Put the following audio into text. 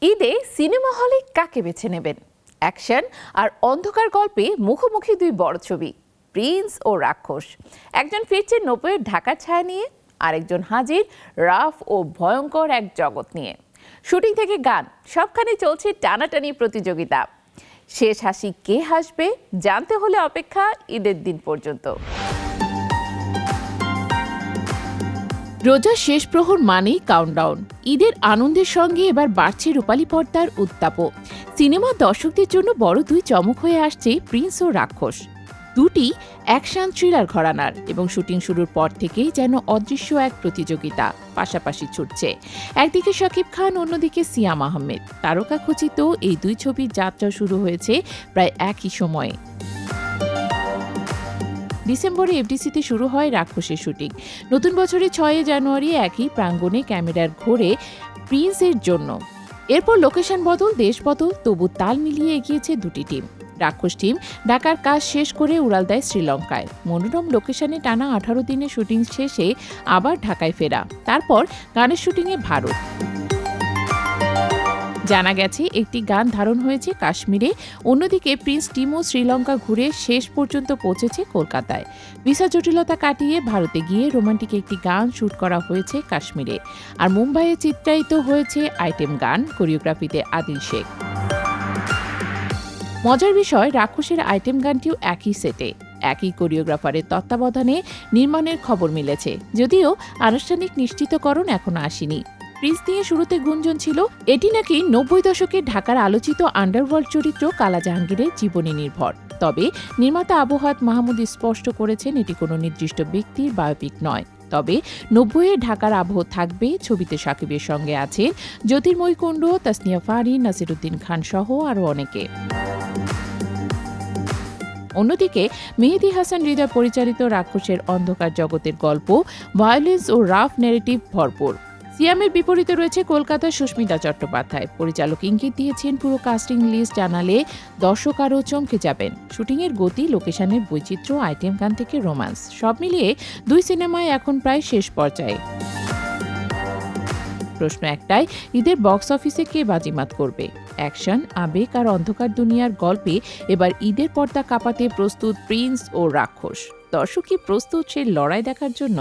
ঈদে সিনেমা হলে কাকে বেছে নেবেন? অ্যাকশন আর অন্ধকার গল্পে মুখোমুখি দুই বড় ছবি, প্রিন্স ও রাক্ষস। একজন ফিরছে 90-এর ঢাকার ছায়া নিয়ে, আরেকজন হাজির রাফ ও ভয়ঙ্কর এক জগৎ নিয়ে। শুটিং থেকে গান সবখানে চলছে টানাটানি প্রতিযোগিতা। শেষ হাসি কে হাসবে জানতে হলে অপেক্ষা ঈদের দিন পর্যন্ত। রোজার শেষ প্রহর মানেই কাউন্টডাউন। ঈদের আনন্দের সঙ্গে এবার বাড়ছে রূপালী পর্দার উত্তাপও। সিনেমার দর্শকদের জন্য বড় দুই চমক হয়ে আসছে প্রিন্স ও রাক্ষস। দুটি অ্যাকশন থ্রিলার ঘরানার এবং শুটিং শুরুর পর থেকেই যেন অদৃশ্য এক প্রতিযোগিতা পাশাপাশি ছুটছে। একদিকে শাকিব খান, অন্যদিকে সিয়াম আহমেদ। তারকা খচিত এই দুই ছবির যাত্রা শুরু হয়েছে প্রায় একই সময়ে। ডিসেম্বরে এফডিসিতে শুরু হয় রাক্ষসের শুটিং। নতুন বছরের 6 জানুয়ারি একই প্রাঙ্গণে ক্যামেরার ঘোরে প্রিন্সের জন্য। এরপর লোকেশন বদল, দেশ বদল, তবু তাল মিলিয়ে এগিয়েছে দুটি টিম। রাক্ষস টিম ঢাকার কাজ শেষ করে উড়াল দেয় শ্রীলঙ্কায়। মনোরম লোকেশনে টানা 18 দিনের শুটিং শেষে আবার ঢাকায় ফেরা, তারপর গানের শুটিংয়ে ভারত। জানা গেছে একটি গান ধারণ হয়েছে কাশ্মীরে, অন্যদিকে প্রিন্স টিমও শ্রীলঙ্কা ঘুরে শেষ পর্যন্ত পৌঁছেছে কলকাতায়। ভিসা জটিলতা কাটিয়ে ভারতে গিয়ে রোমান্টিক একটি গান শুট করা হয়েছে কাশ্মীরে। আর মুম্বাইয়ে চিত্রায়িত হয়েছে আইটেম গান, কোরিওগ্রাফিতে আদিল শেখ। মজার বিষয়, রাক্ষসের আইটেম গানটিও একই সেটে, একই কোরিওগ্রাফারের তত্ত্বাবধানে নির্মাণের খবর মিলেছে, যদিও আনুষ্ঠানিক নিশ্চিতকরণ এখনো আসেনি। প্রিন্স নিয়ে শুরুতে গুঞ্জন ছিল এটি নাকি 90 দশকে ঢাকার আলোচিত আন্ডারওয়ার্ল্ড চরিত্র কালা জাহাঙ্গীরের জীবনী নির্ভর। তবে নির্মাতা আবহাত মাহমুদ স্পষ্ট করেছেন এটি কোনো নির্দিষ্ট ব্যক্তির বায়োপিক নয়। তবে 90-এ ঢাকার আবহ থাকবে। ছবিতে শাকিবের সঙ্গে আছেন জ্যোতির্ময় কুণ্ডু, তাসনিয়া ফারিন, নাসিরুদ্দিন খান সহ আরও অনেকে। অন্যদিকে মেহেদী হাসান হৃদয় পরিচালিত রাক্ষসের অন্ধকার জগতের গল্প ভায়োলেন্স ও রাফ ন্যারেটিভ ভরপুর। সিয়ামের বিপরীতে রয়েছে কলকাতার সুস্মিতা চট্টোপাধ্যায়। পরিচালক ইঙ্গিত দিয়েছেন পুরো কাস্টিং লিস্ট জানালে দর্শক আরও চমকে যাবেন। শুটিংয়ের গতি, লোকেশনের বৈচিত্র্য, আইটেম গান থেকে রোম্যান্স, সব মিলিয়ে দুই সিনেমায় এখন প্রায় শেষ পর্যায়ে। প্রশ্ন একটাই, ঈদের বক্স অফিসে কে বাজিমাত করবে? অ্যাকশন, আবেগ আর অন্ধকার দুনিয়ার গল্পে এবার ঈদের পর্দা কাঁপাতে প্রস্তুত প্রিন্স ও রাক্ষস। দর্শক কি প্রস্তুত সেই লড়াই দেখার জন্য?